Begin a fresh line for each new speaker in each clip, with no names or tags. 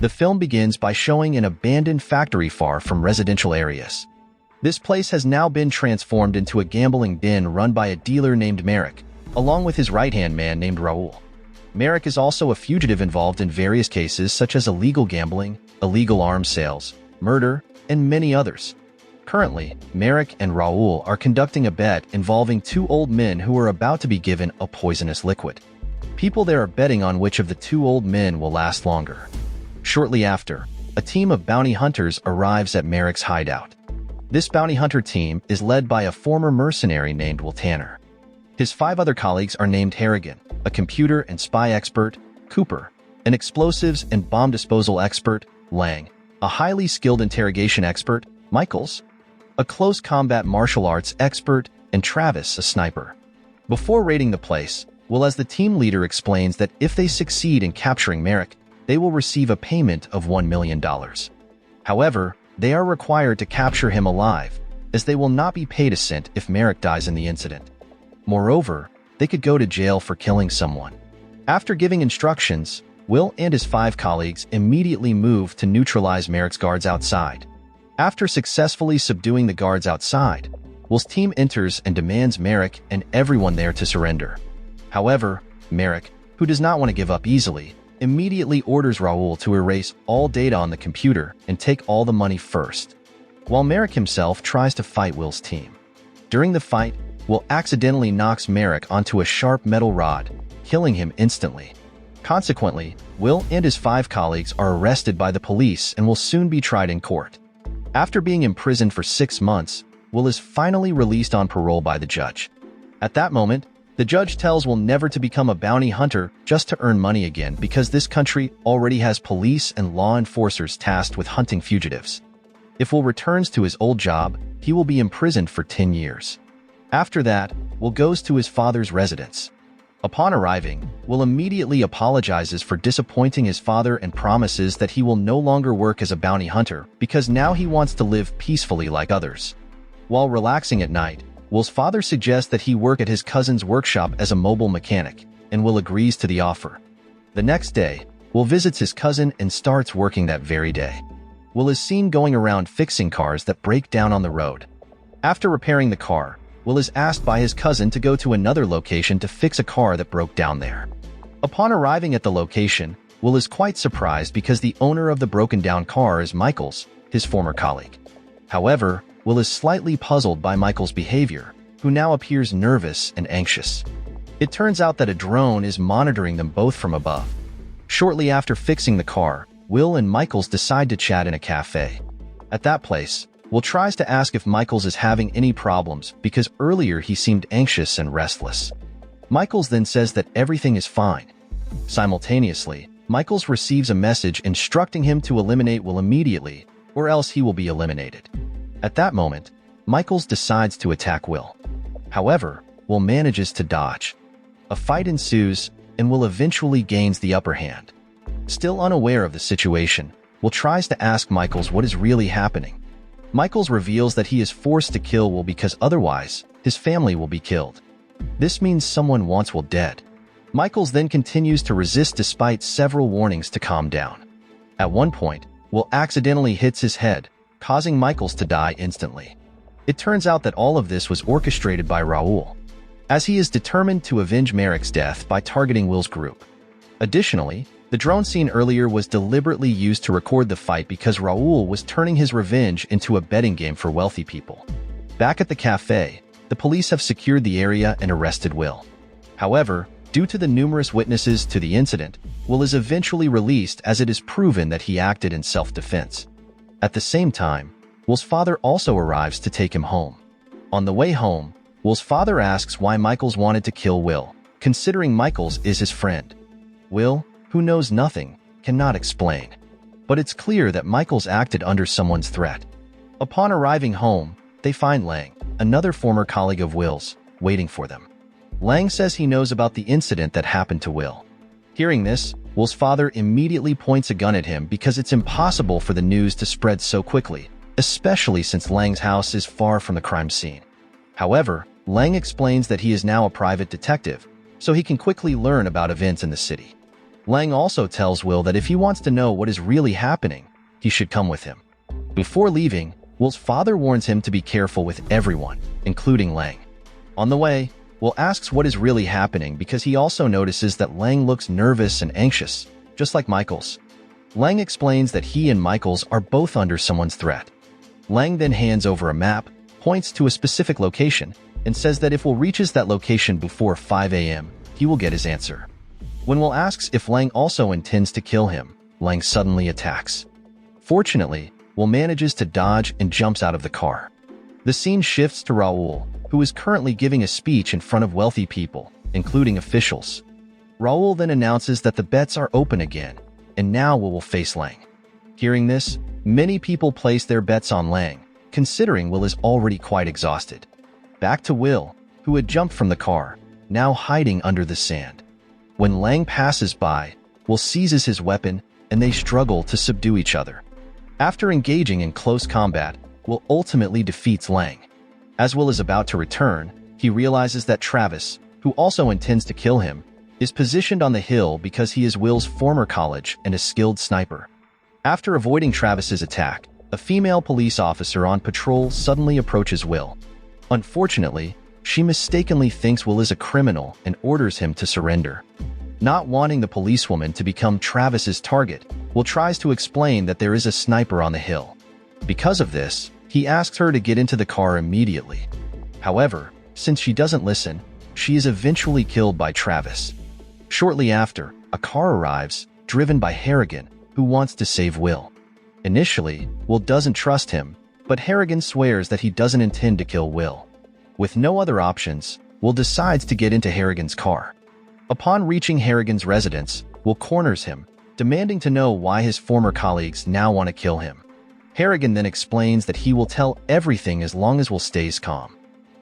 The film begins by showing an abandoned factory far from residential areas. This place has now been transformed into a gambling den run by a dealer named Merrick, along with his right-hand man named Raul. Merrick is also a fugitive involved in various cases such as illegal gambling, illegal arms sales, murder, and many others. Currently, Merrick and Raul are conducting a bet involving two old men who are about to be given a poisonous liquid. People there are betting on which of the two old men will last longer. Shortly after, a team of bounty hunters arrives at Merrick's hideout. This bounty hunter team is led by a former mercenary named Will Tanner. His 5 other colleagues are named Harrigan, a computer and spy expert, Cooper, an explosives and bomb disposal expert, Lang, a highly skilled interrogation expert, Michaels, a close combat martial arts expert, and Travis, a sniper. Before raiding the place, Will, as the team leader, explains that if they succeed in capturing Merrick, they will receive a payment of $1 million. However, they are required to capture him alive, as they will not be paid a cent if Merrick dies in the incident. Moreover, they could go to jail for killing someone. After giving instructions, Will and his 5 colleagues immediately move to neutralize Merrick's guards outside. After successfully subduing the guards outside, Will's team enters and demands Merrick and everyone there to surrender. However, Merrick, who does not want to give up easily, immediately orders Raul to erase all data on the computer and take all the money first, while Merrick himself tries to fight Will's team. During the fight, Will accidentally knocks Merrick onto a sharp metal rod, killing him instantly. Consequently, Will and his 5 colleagues are arrested by the police and will soon be tried in court. After being imprisoned for 6 months, Will is finally released on parole by the judge. At that moment, the judge tells Will never to become a bounty hunter just to earn money again, because this country already has police and law enforcers tasked with hunting fugitives. If Will returns to his old job, he will be imprisoned for 10 years. After that, Will goes to his father's residence. Upon arriving, Will immediately apologizes for disappointing his father and promises that he will no longer work as a bounty hunter because now he wants to live peacefully like others. While relaxing at night, Will's father suggests that he work at his cousin's workshop as a mobile mechanic, and Will agrees to the offer. The next day, Will visits his cousin and starts working that very day. Will is seen going around fixing cars that break down on the road. After repairing the car, Will is asked by his cousin to go to another location to fix a car that broke down there. Upon arriving at the location, Will is quite surprised because the owner of the broken-down car is Michaels, his former colleague. However, Will is slightly puzzled by Michaels' behavior, who now appears nervous and anxious. It turns out that a drone is monitoring them both from above. Shortly after fixing the car, Will and Michaels decide to chat in a cafe. At that place, Will tries to ask if Michaels is having any problems because earlier he seemed anxious and restless. Michaels then says that everything is fine. Simultaneously, Michaels receives a message instructing him to eliminate Will immediately, or else he will be eliminated. At that moment, Michaels decides to attack Will. However, Will manages to dodge. A fight ensues, and Will eventually gains the upper hand. Still unaware of the situation, Will tries to ask Michaels what is really happening. Michaels reveals that he is forced to kill Will because otherwise, his family will be killed. This means someone wants Will dead. Michaels then continues to resist despite several warnings to calm down. At one point, Will accidentally hits his head, causing Michaels to die instantly. It turns out that all of this was orchestrated by Raul, as he is determined to avenge Merrick's death by targeting Will's group. Additionally, the drone seen earlier was deliberately used to record the fight because Raul was turning his revenge into a betting game for wealthy people. Back at the cafe, the police have secured the area and arrested Will. However, due to the numerous witnesses to the incident, Will is eventually released as it is proven that he acted in self-defense. At the same time, Will's father also arrives to take him home. On the way home, Will's father asks why Michaels wanted to kill Will, considering Michaels is his friend. Will, who knows nothing, cannot explain. But it's clear that Michaels acted under someone's threat. Upon arriving home, they find Lang, another former colleague of Will's, waiting for them. Lang says he knows about the incident that happened to Will. Hearing this, Will's father immediately points a gun at him because it's impossible for the news to spread so quickly, especially since Lang's house is far from the crime scene. However, Lang explains that he is now a private detective, so he can quickly learn about events in the city. Lang also tells Will that if he wants to know what is really happening, he should come with him. Before leaving, Will's father warns him to be careful with everyone, including Lang. On the way, Will asks what is really happening because he also notices that Lang looks nervous and anxious, just like Michaels. Lang explains that he and Michaels are both under someone's threat. Lang then hands over a map, points to a specific location, and says that if Will reaches that location before 5 a.m., he will get his answer. When Will asks if Lang also intends to kill him, Lang suddenly attacks. Fortunately, Will manages to dodge and jumps out of the car. The scene shifts to Raul, who is currently giving a speech in front of wealthy people, including officials. Raul then announces that the bets are open again, and now Will face Lang. Hearing this, many people place their bets on Lang, considering Will is already quite exhausted. Back to Will, who had jumped from the car, now hiding under the sand. When Lang passes by, Will seizes his weapon, and they struggle to subdue each other. After engaging in close combat, Will ultimately defeats Lang. As Will is about to return, he realizes that Travis, who also intends to kill him, is positioned on the hill because he is Will's former college and a skilled sniper. After avoiding Travis's attack, a female police officer on patrol suddenly approaches Will. Unfortunately, she mistakenly thinks Will is a criminal and orders him to surrender. Not wanting the policewoman to become Travis's target, Will tries to explain that there is a sniper on the hill. Because of this, he asks her to get into the car immediately. However, since she doesn't listen, she is eventually killed by Travis. Shortly after, a car arrives, driven by Harrigan, who wants to save Will. Initially, Will doesn't trust him, but Harrigan swears that he doesn't intend to kill Will. With no other options, Will decides to get into Harrigan's car. Upon reaching Harrigan's residence, Will corners him, demanding to know why his former colleagues now want to kill him. Harrigan then explains that he will tell everything as long as Will stays calm.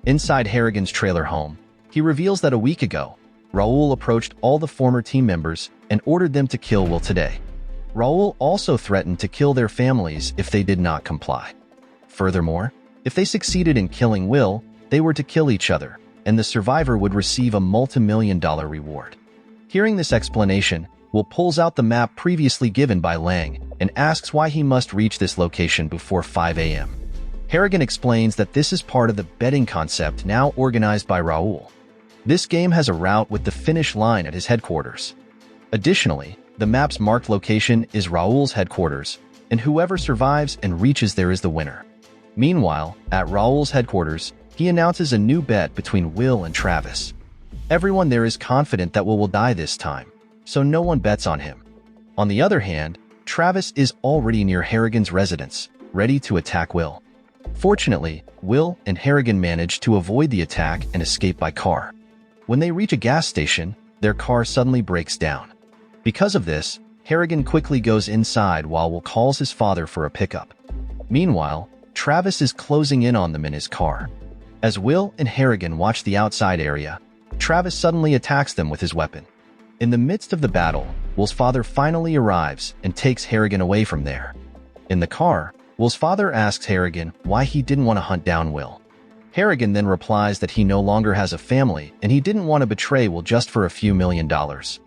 Inside Harrigan's trailer home, he reveals that a week ago, Raul approached all the former team members and ordered them to kill Will today. Raul also threatened to kill their families if they did not comply. Furthermore, if they succeeded in killing Will, they were to kill each other, and the survivor would receive a multi-million-dollar reward. Hearing this explanation, Will pulls out the map previously given by Lang and asks why he must reach this location before 5 a.m. Harrigan explains that this is part of the betting concept now organized by Raul. This game has a route with the finish line at his headquarters. Additionally, the map's marked location is Raul's headquarters, and whoever survives and reaches there is the winner. Meanwhile, at Raul's headquarters, he announces a new bet between Will and Travis. Everyone there is confident that Will die this time, so no one bets on him. On the other hand, Travis is already near Harrigan's residence, ready to attack Will. Fortunately, Will and Harrigan manage to avoid the attack and escape by car. When they reach a gas station, their car suddenly breaks down. Because of this, Harrigan quickly goes inside while Will calls his father for a pickup. Meanwhile, Travis is closing in on them in his car. As Will and Harrigan watch the outside area, Travis suddenly attacks them with his weapon. In the midst of the battle, Will's father finally arrives and takes Harrigan away from there. In the car, Will's father asks Harrigan why he didn't want to hunt down Will. Harrigan then replies that he no longer has a family and he didn't want to betray Will just for a few $1,000,000.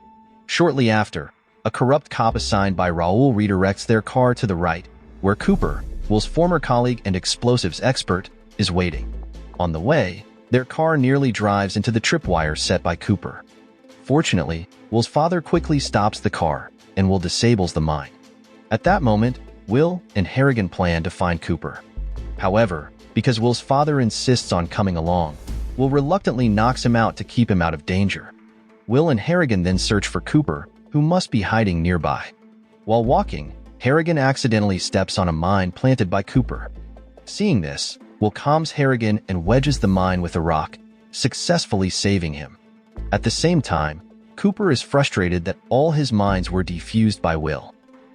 Shortly after, a corrupt cop assigned by Raul redirects their car to the right, where Cooper, Will's former colleague and explosives expert, is waiting. On the way, their car nearly drives into the tripwire set by Cooper. Fortunately, Will's father quickly stops the car, and Will disables the mine. At that moment, Will and Harrigan plan to find Cooper. However, because Will's father insists on coming along, Will reluctantly knocks him out to keep him out of danger. Will and Harrigan then search for Cooper, who must be hiding nearby. While walking, Harrigan accidentally steps on a mine planted by Cooper. Seeing this, Will calms Harrigan and wedges the mine with a rock, successfully saving him. At the same time, Cooper is frustrated that all his mines were defused by Will.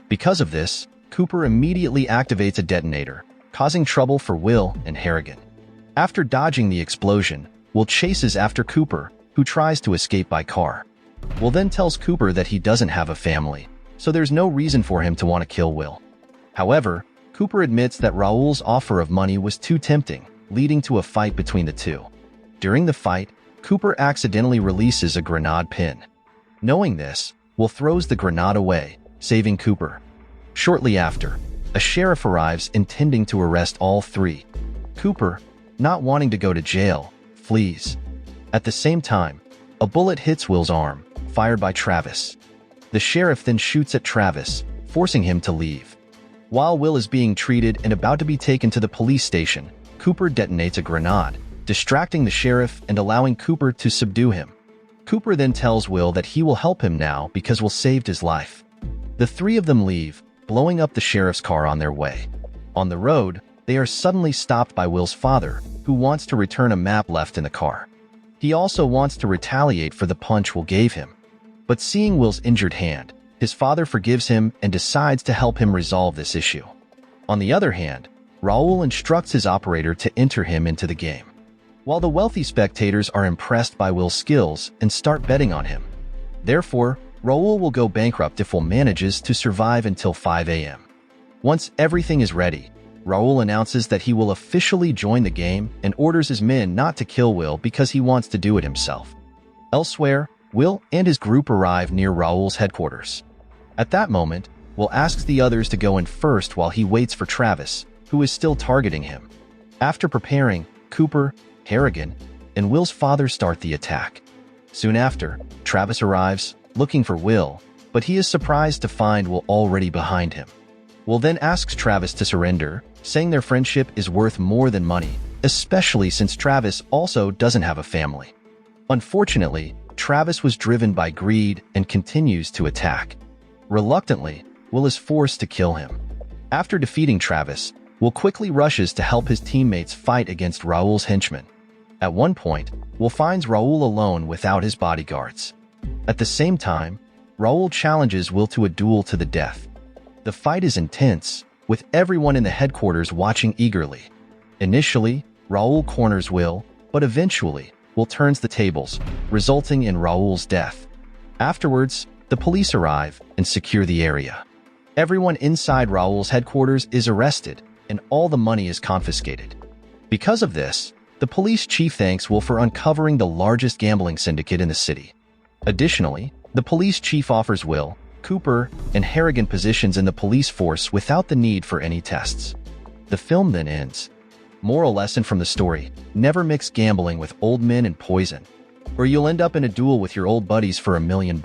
Because of this, Cooper immediately activates a detonator, causing trouble for Will and Harrigan. After dodging the explosion, Will chases after Cooper, who tries to escape by car. Will then tells Cooper that he doesn't have a family, so there's no reason for him to want to kill Will. However, Cooper admits that Raul's offer of money was too tempting, leading to a fight between the two. During the fight, Cooper accidentally releases a grenade pin. Knowing this, Will throws the grenade away, saving Cooper. Shortly after, a sheriff arrives intending to arrest all three. Cooper, not wanting to go to jail, flees. At the same time, a bullet hits Will's arm, fired by Travis. The sheriff then shoots at Travis, forcing him to leave. While Will is being treated and about to be taken to the police station, Cooper detonates a grenade, distracting the sheriff and allowing Cooper to subdue him. Cooper then tells Will that he will help him now because Will saved his life. The three of them leave, blowing up the sheriff's car on their way. On the road, they are suddenly stopped by Will's father, who wants to return a map left in the car. He also wants to retaliate for the punch Will gave him. But seeing Will's injured hand, his father forgives him and decides to help him resolve this issue. On the other hand, Raul instructs his operator to enter him into the game. While the wealthy spectators are impressed by Will's skills and start betting on him. Therefore, Raul will go bankrupt if Will manages to survive until 5 a.m. Once everything is ready, Raul announces that he will officially join the game and orders his men not to kill Will because he wants to do it himself. Elsewhere, Will and his group arrive near Raul's headquarters. At that moment, Will asks the others to go in first while he waits for Travis, who is still targeting him. After preparing, Cooper, Harrigan, and Will's father start the attack. Soon after, Travis arrives, looking for Will, but he is surprised to find Will already behind him. Will then asks Travis to surrender, saying their friendship is worth more than money, especially since Travis also doesn't have a family. Unfortunately, Travis was driven by greed and continues to attack. Reluctantly, Will is forced to kill him. After defeating Travis, Will quickly rushes to help his teammates fight against Raul's henchmen. At one point, Will finds Raul alone without his bodyguards. At the same time, Raul challenges Will to a duel to the death. The fight is intense, with everyone in the headquarters watching eagerly. Initially, Raul corners Will, but eventually, Will turns the tables, resulting in Raul's death. Afterwards, the police arrive and secure the area. Everyone inside Raul's headquarters is arrested, and all the money is confiscated. Because of this, the police chief thanks Will for uncovering the largest gambling syndicate in the city. Additionally, the police chief offers Will, Cooper, and Harrigan positions in the police force without the need for any tests. The film then ends. Moral lesson from the story: never mix gambling with old men and poison, or you'll end up in a duel with your old buddies for $1 million.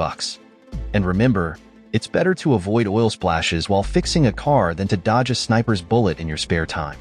And remember, it's better to avoid oil splashes while fixing a car than to dodge a sniper's bullet in your spare time.